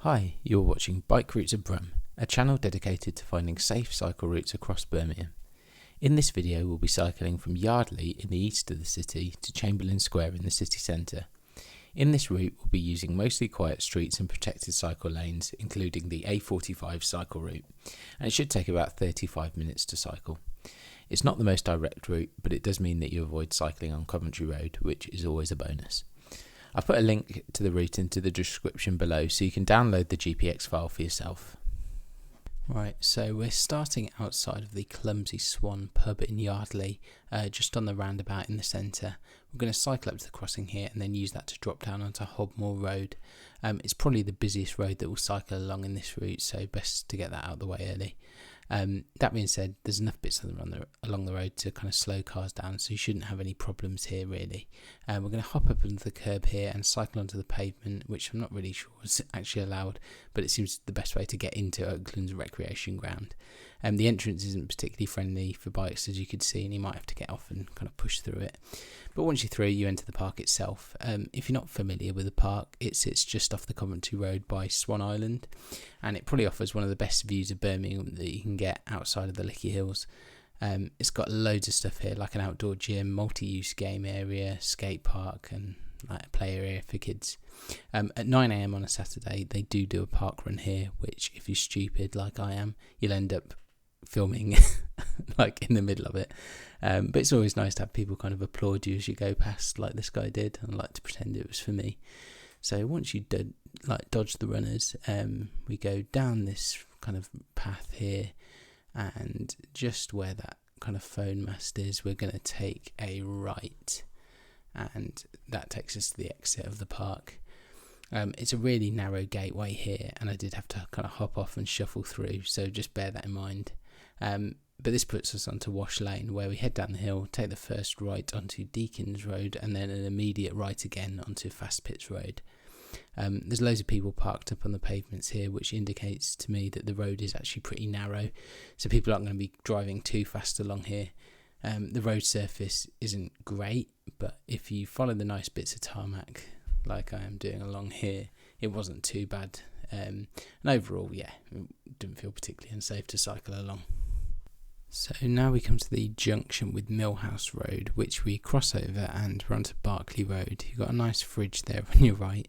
Hi, you're watching Bike Routes of Brum, a channel dedicated to finding safe cycle routes across Birmingham. In this video we'll be cycling from Yardley in the east of the city to Chamberlain Square in the city centre. In this route we'll be using mostly quiet streets and protected cycle lanes, including the A45 Cyle Route, and it should take about 35 minutes to cycle. It's not the most direct route, but it does mean that you avoid cycling on Coventry Road, which is always a bonus. I've put a link to the route into the description below so you can download the GPX file for yourself. Right, so we're starting outside of the Clumsy Swan pub in Yardley, just on the roundabout in the centre. We're going to cycle up to the crossing here and then use that to drop down onto Hobmoor Road. It's probably the busiest road that we'll cycle along in this route, so best to get that out of the way early. That being said, there's enough bits along the road to kind of slow cars down, so you shouldn't have any problems here really. We're going to hop up under the curb here and cycle onto the pavement, which I'm not really sure is actually allowed, but it seems the best way to get into Oakland's recreation ground. The entrance isn't particularly friendly for bikes, as you could see, and you might have to get off and kind of push through it. But once you're through, you enter the park itself. If you're not familiar with the park, it sits just off the Coventry Road by Swan Island, and it probably offers one of the best views of Birmingham that you can get outside of the Lickey Hills. It's got loads of stuff here, like an outdoor gym, multi-use game area, skate park, and like a play area for kids. At 9 AM on a Saturday, they do a park run here, which if you're stupid like I am, you'll end up filming like in the middle of it. But it's always nice to have people kind of applaud you as you go past, like this guy did, and I like to pretend it was for me. So once you dodge the runners, we go down this kind of path here, and just where that kind of phone mast is, we're going to take a right, and that takes us to the exit of the park. It's a really narrow gateway here, and I did have to kind of hop off and shuffle through, so just bear that in mind. But this puts us onto Wash Lane, where we head down the hill, take the first right onto Deacon's Road, and then an immediate right again onto Fast Pits Road. There's loads of people parked up on the pavements here, which indicates to me that the road is actually pretty narrow, so people aren't going to be driving too fast along here. The road surface isn't great, but if you follow the nice bits of tarmac, like I am doing along here, it wasn't too bad. And overall, yeah, it didn't feel particularly unsafe to cycle along. So now we come to the junction with Millhouse Road, which we cross over and we're onto Berkeley Road. You've got a nice fridge there on your right,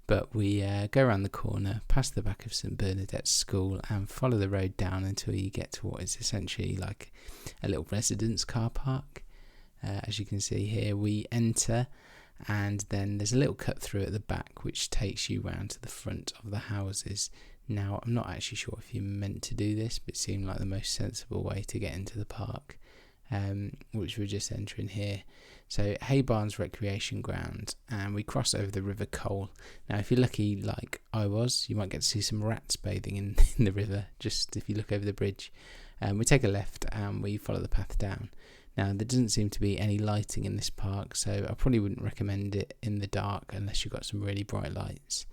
but we go around the corner, past the back of St Bernadette's School, and follow the road down until you get to what is essentially like a little residence car park. As you can see here, we enter, and then there's a little cut through at the back which takes you round to the front of the houses. Now, I'm not actually sure if you're meant to do this, but it seemed like the most sensible way to get into the park, which we're just entering here. So, Haybarns Recreation Ground, and we cross over the River Cole. Now, if you're lucky like I was, you might get to see some rats bathing in the river, just if you look over the bridge. We take a left and we follow the path down. Now, there doesn't seem to be any lighting in this park, so I probably wouldn't recommend it in the dark unless you've got some really bright lights.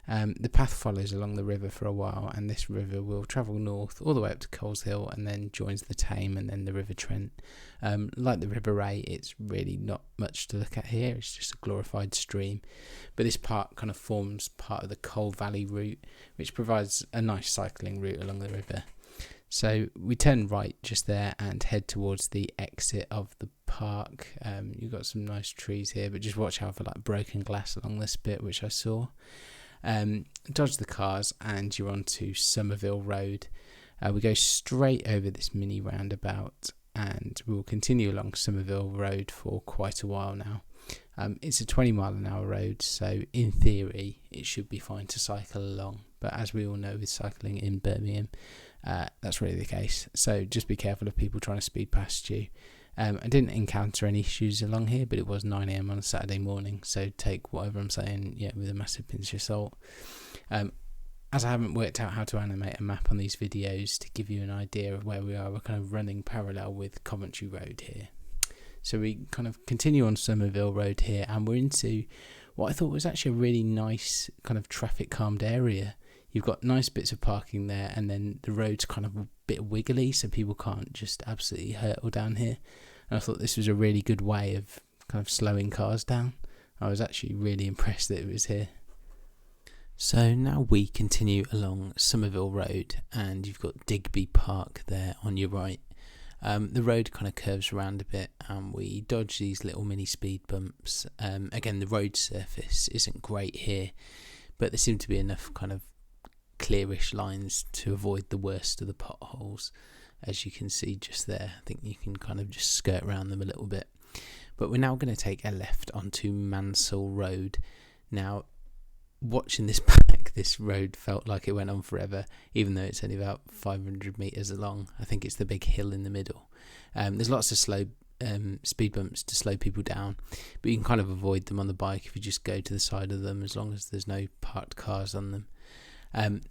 The path follows along the river for a while, and this river will travel north all the way up to Coles Hill and then joins the Tame and then the River Trent. Like the River Ray, it's really not much to look at here, it's just a glorified stream. But this part kind of forms part of the Cole Valley route, which provides a nice cycling route along the river. So we turn right just there and head towards the exit of the park. You've got some nice trees here, but just watch out for like broken glass along this bit, which I saw. Dodge the cars and you're onto Somerville Road. We go straight over this mini roundabout and we'll continue along Somerville Road for quite a while now. It's a 20-mile-an-hour road, so in theory it should be fine to cycle along, but as we all know with cycling in Birmingham, that's really the case, so just be careful of people trying to speed past you. I didn't encounter any issues along here, but it was 9 AM on a Saturday morning, so take whatever I'm saying with a massive pinch of salt. As I haven't worked out how to animate a map on these videos to give you an idea of where we are, we're kind of running parallel with Coventry Road here. So we kind of continue on Somerville Road here, and we're into what I thought was actually a really nice kind of traffic calmed area. You've got nice bits of parking there, and then the road's kind of a bit wiggly, so people can't just absolutely hurtle down here. And I thought this was a really good way of kind of slowing cars down. I was actually really impressed that it was here. So now we continue along Somerville Road, and you've got Digby Park there on your right. The road kind of curves around a bit, and we dodge these little mini speed bumps. Again, the road surface isn't great here, but there seem to be enough kind of clearish lines to avoid the worst of the potholes, as you can see just there. I think you can kind of just skirt around them a little bit. But we're now going to take a left onto Mansell Road. Now, watching this back, this road felt like it went on forever, even though it's only about 500 metres long. I think it's the big hill in the middle. There's lots of slow speed bumps to slow people down, but you can kind of avoid them on the bike if you just go to the side of them, as long as there's no parked cars on them.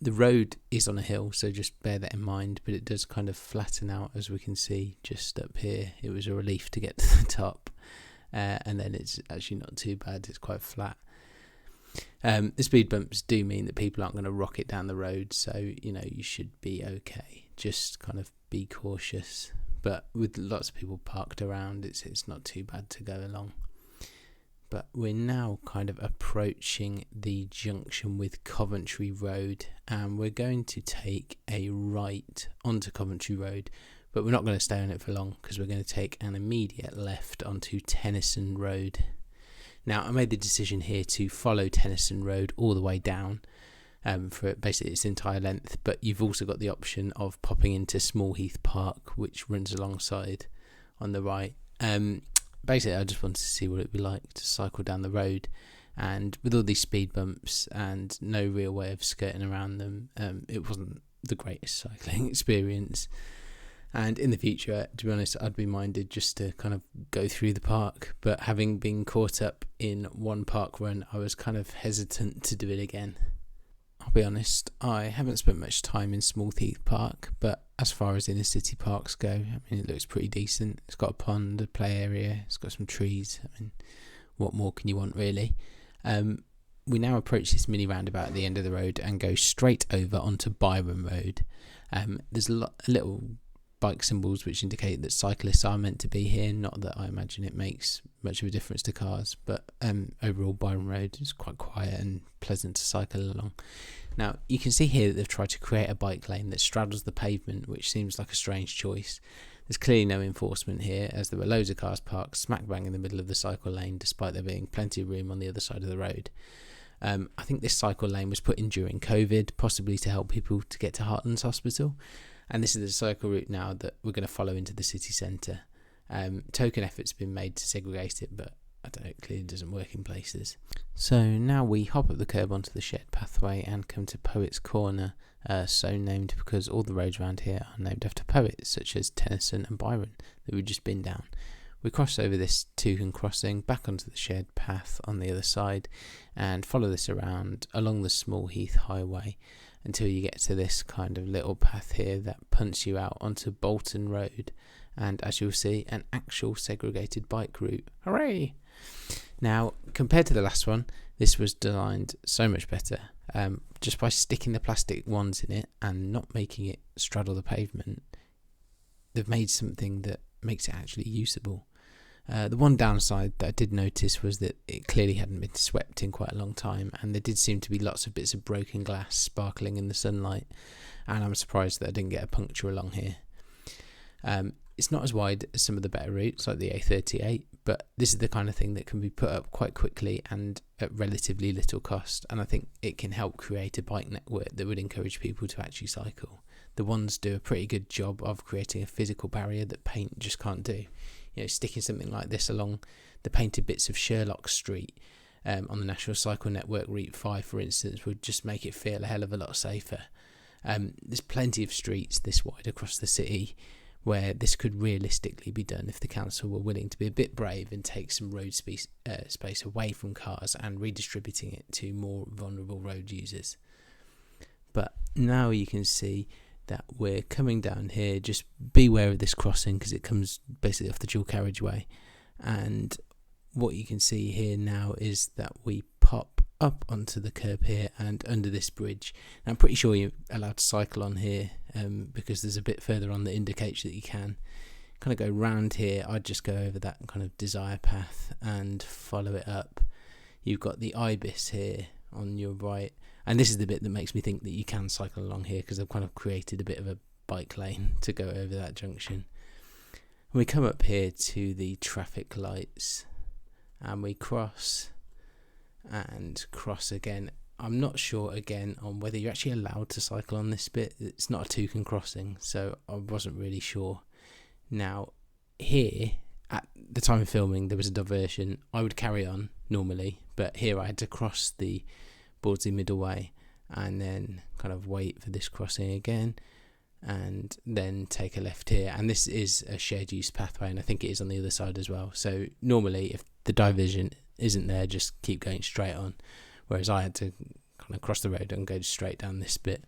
The road is on a hill, so just bear that in mind, but it does kind of flatten out, as we can see just up here. It was a relief to get to the top, and then it's actually not too bad. It's quite flat. The speed bumps do mean that people aren't going to rocket down the road, so you should be okay. Just kind of be cautious, but with lots of people parked around, it's not too bad to go along. But we're now kind of approaching the junction with Coventry Road, and we're going to take a right onto Coventry Road, but we're not going to stay on it for long, because we're going to take an immediate left onto Tennyson Road. Now, I made the decision here to follow Tennyson Road all the way down for basically its entire length, but you've also got the option of popping into Smallheath Park, which runs alongside on the right. Basically, I just wanted to see what it'd be like to cycle down the road, and with all these speed bumps and no real way of skirting around them, it wasn't the greatest cycling experience. And in the future, to be honest, I'd be minded just to kind of go through the park. But having been caught up in one park run, I was kind of hesitant to do it again. I'll be honest, I haven't spent much time in Smallheath Park, but as far as inner city parks go, I mean, it looks pretty decent. It's got a pond, a play area, it's got some trees. I mean, what more can you want, really? We now approach this mini roundabout at the end of the road and go straight over onto Byron Road. There's a little bike symbols which indicate that cyclists are meant to be here. Not that I imagine it makes much of a difference to cars, but overall Byron Road is quite quiet and pleasant to cycle along. Now you can see here that they've tried to create a bike lane that straddles the pavement, which seems like a strange choice. There's clearly no enforcement here, as there were loads of cars parked smack bang in the middle of the cycle lane, despite there being plenty of room on the other side of the road. I think this cycle lane was put in during COVID, possibly to help people to get to Heartlands Hospital. And this is the cycle route now that we're going to follow into the city centre. Token effort's been made to segregate it, but I don't know, it clearly doesn't work in places. So now we hop up the curb onto the shared pathway and come to Poets Corner, so named because all the roads around here are named after poets such as Tennyson and Byron that we've just been down. We cross over this Toucan crossing back onto the shared path on the other side and follow this around along the Smallheath Highway until you get to this kind of little path here that punts you out onto Bolton Road, and as you'll see, an actual segregated bike route. Hooray! Now, compared to the last one, this was designed so much better. Just by sticking the plastic ones in it and not making it straddle the pavement, they've made something that makes it actually usable. The one downside that I did notice was that it clearly hadn't been swept in quite a long time, and there did seem to be lots of bits of broken glass sparkling in the sunlight, and I'm surprised that I didn't get a puncture along here. It's not as wide as some of the better routes like the A38, but this is the kind of thing that can be put up quite quickly and at relatively little cost, and I think it can help create a bike network that would encourage people to actually cycle. The ones do a pretty good job of creating a physical barrier that paint just can't do. Sticking something like this along the painted bits of Sherlock Street on the National Cycle Network Route 5, for instance, would just make it feel a hell of a lot safer. There's plenty of streets this wide across the city where this could realistically be done if the council were willing to be a bit brave and take some road space away from cars and redistributing it to more vulnerable road users. But now you can see that we're coming down here. Just beware of this crossing because it comes basically off the dual carriageway, and what you can see here now is that we pop up onto the curb here and under this bridge. Now, I'm pretty sure you're allowed to cycle on here because there's a bit further on that indicates that you can kind of go round here. I'd just go over that kind of desire path and follow it up. You've got the Ibis here on your right, And this is the bit that makes me think that you can cycle along here, because I've kind of created a bit of a bike lane to go over that junction. And we come up here to the traffic lights and we cross and cross again. I'm not sure again on whether you're actually allowed to cycle on this bit. It's not a toucan crossing, so I wasn't really sure. Now here, at the time of filming, there was a diversion. I would carry on normally, but here I had to cross the Bawdsey Middleway and then kind of wait for this crossing again and then take a left here. And this is a shared use pathway, and I think it is on the other side as well. So normally if the diversion isn't there, just keep going straight on, whereas I had to kind of cross the road and go straight down this bit.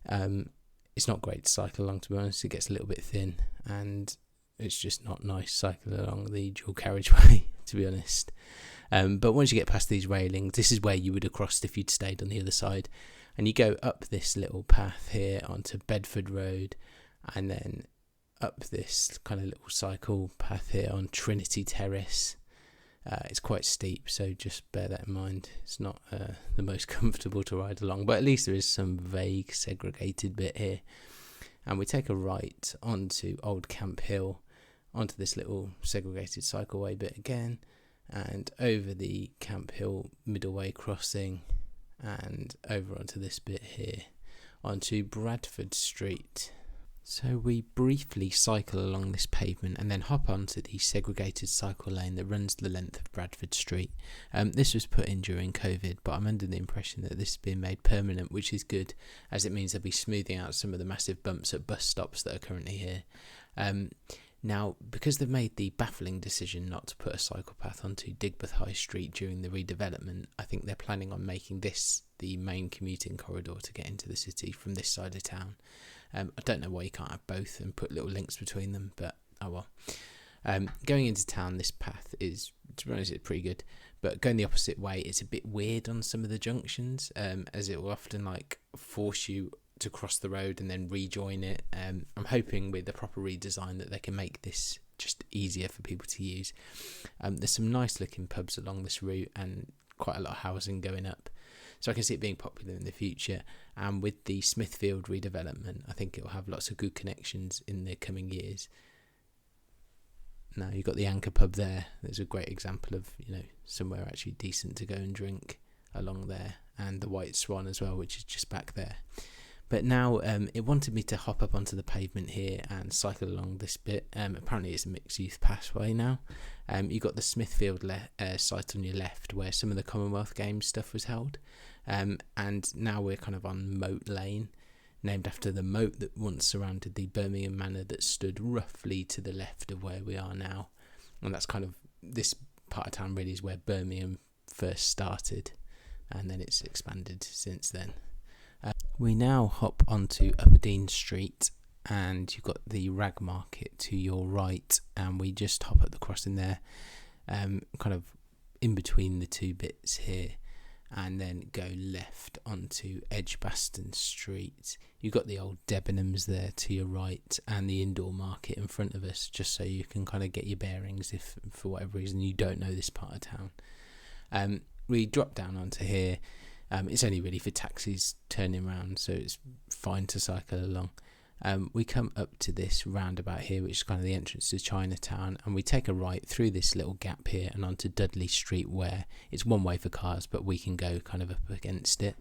It's not great to cycle along, to be honest. It gets a little bit thin and it's just not nice cycling along the dual carriageway, to be honest. But once you get past these railings, this is where you would have crossed if you'd stayed on the other side. And you go up this little path here onto Bedford Road, and then up this kind of little cycle path here on Trinity Terrace. It's quite steep, so just bear that in mind. It's not the most comfortable to ride along, but at least there is some vague segregated bit here. And we take a right onto Old Camp Hill, onto this little segregated cycleway bit again, and over the Camp Hill Middleway crossing, and over onto this bit here, onto Bradford Street. So we briefly cycle along this pavement and then hop onto the segregated cycle lane that runs the length of Bradford Street. This was put in during COVID, but I'm under the impression that this has been made permanent, which is good, as it means they'll be smoothing out some of the massive bumps at bus stops that are currently here. Now, because they've made the baffling decision not to put a cycle path onto Digbeth High Street during the redevelopment, I think they're planning on making this the main commuting corridor to get into the city from this side of town. I don't know why you can't have both and put little links between them, but oh well. Going into town, this path is, to be honest, it's pretty good, but going the opposite way, it's a bit weird on some of the junctions, as it will often like force you to cross the road and then rejoin it. I'm hoping with the proper redesign that they can make this just easier for people to use. There's some nice looking pubs along this route and quite a lot of housing going up, so I can see it being popular in the future. And with the Smithfield redevelopment, I think it will have lots of good connections in the coming years. Now you've got the Anchor pub there. There's a great example of, you know, somewhere actually decent to go and drink along there, and the White Swan as well, which is just back there. But now it wanted me to hop up onto the pavement here and cycle along this bit. Apparently it's a mixed use pathway now. You've got the Smithfield site on your left where some of the Commonwealth Games stuff was held. And now we're kind of on Moat Lane, named after the moat that once surrounded the Birmingham manor that stood roughly to the left of where we are now. And that's kind of, this part of town really is where Birmingham first started, and then it's expanded since then. We now hop onto Upper Street, and you've got the Rag Market to your right, and we just hop up the crossing there, kind of in between the two bits here, and then go left onto Edgbaston Street. You've got the old Debenhams there to your right, and the indoor market in front of us, just so you can kind of get your bearings if for whatever reason you don't know this part of town. We drop down onto here. It's only really for taxis turning around, so it's fine to cycle along. We come up to this roundabout here, which is kind of the entrance to Chinatown, and we take a right through this little gap here and onto Dudley Street, where it's one way for cars, but we can go kind of up against it.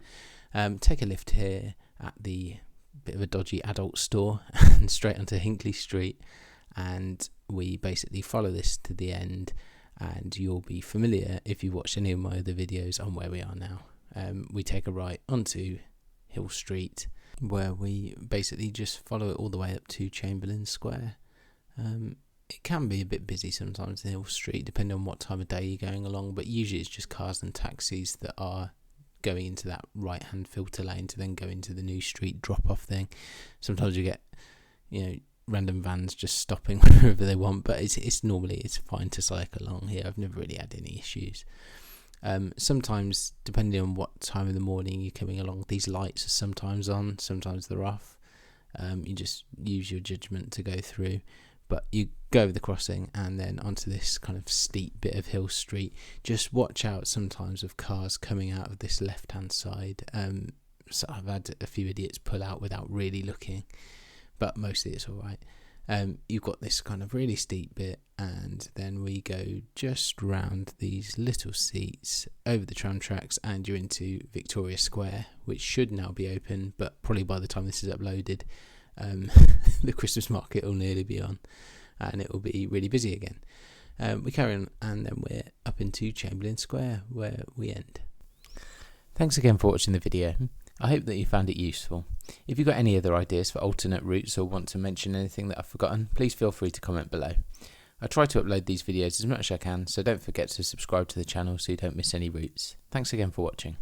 Take a lift here at the bit of a dodgy adult store and straight onto Hinckley Street, and we basically follow this to the end, and you'll be familiar if you've watched any of my other videos on where we are now. We take a right onto Hill Street, where we basically just follow it all the way up to Chamberlain Square. It can be a bit busy sometimes in Hill Street, depending on what time of day you're going along, but usually it's just cars and taxis that are going into that right hand filter lane to then go into the new street drop off thing. Sometimes you get, you know, random vans just stopping wherever they want, but it's normally it's fine to cycle along here. I've never really had any issues. Sometimes, depending on what time of the morning you're coming along, these lights are sometimes on, sometimes they're off. You just use your judgment to go through. but you go over the crossing and then onto this kind of steep bit of hill street. Just watch out sometimes of cars coming out of this left hand side. So I've had a few idiots pull out without really looking, but mostly it's alright. You've got this kind of really steep bit, and then we go just round these little seats over the tram tracks, and you're into Victoria Square, which should now be open, but probably by the time this is uploaded, the Christmas market will nearly be on, and it will be really busy again. We carry on, and then we're up into Chamberlain Square, where we end. Thanks again for watching the video. I hope that you found it useful. If you've got any other ideas for alternate routes or want to mention anything that I've forgotten, please feel free to comment below. I try to upload these videos as much as I can, so don't forget to subscribe to the channel so you don't miss any routes. Thanks again for watching.